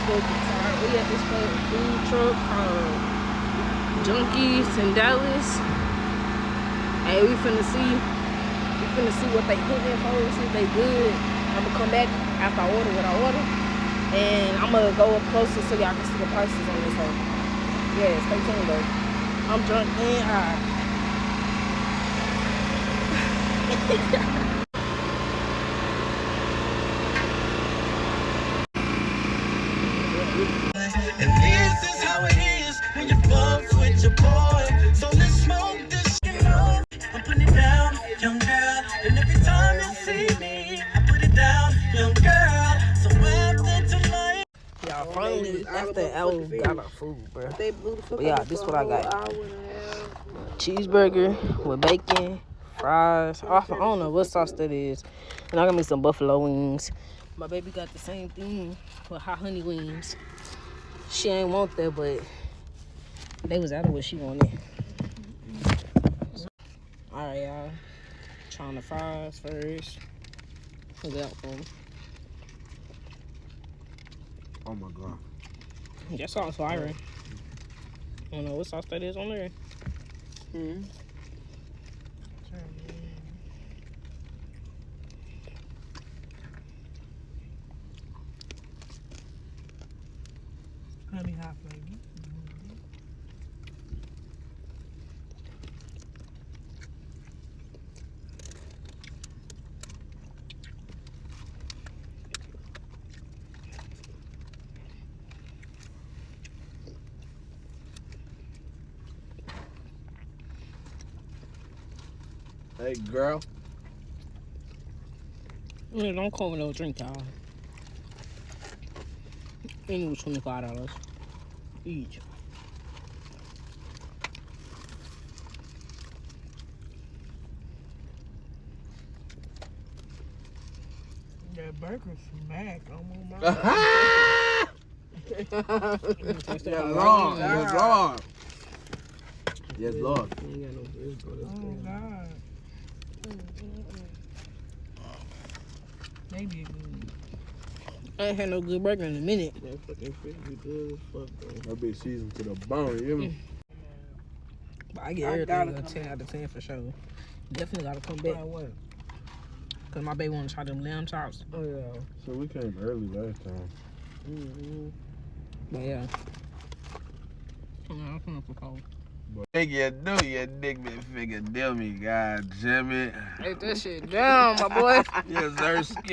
We at this food truck called Junkiez in Dallas. And we finna see what they hitting for, see if they good. I'm gonna come back after I order what I order. And I'm gonna go up closer so y'all can see the prices on this one. Yeah, stay tuned though. I'm drunk and high. And this is how it is when you fuck with your boy. So let's smoke this shit on. I'm putting it down, young girl. And every time you see me, I put it down, young girl. So after tonight. Y'all, finally, after an hour, we got our food, bro. But yeah, this is what I got. Cheeseburger with bacon, fries. I don't know what sauce that is. And I got me some buffalo wings. My baby got the same thing with hot honey wings. She ain't want that, but they was out of what she wanted. Alright, y'all. Trying the fries first. Look out for them. Oh my god. That sauce fire. I don't know what sauce that is on there. Honey hot flavor. Hey girl. Yeah, don't call me no drink, y'all. It was $25 each. That burger smack. I'm on my Yes, Lord. Yes, Lord. Yes, Lord. Oh, God. They did good. I ain't had no good burger in a minute. That fucking fish be good as fuck, bro. That bitch seasoned to the bone, you hear me? But I get everything a 10 out of 10 for sure. Definitely gotta come back. What? Cause my baby wanna try them lamb chops. Oh, yeah. So we came early last time. But yeah. I'm coming for cold. Think you do, you dick me figure, deal me, god damn it. Hey, that shit down, my boy. Yes, sir, scared.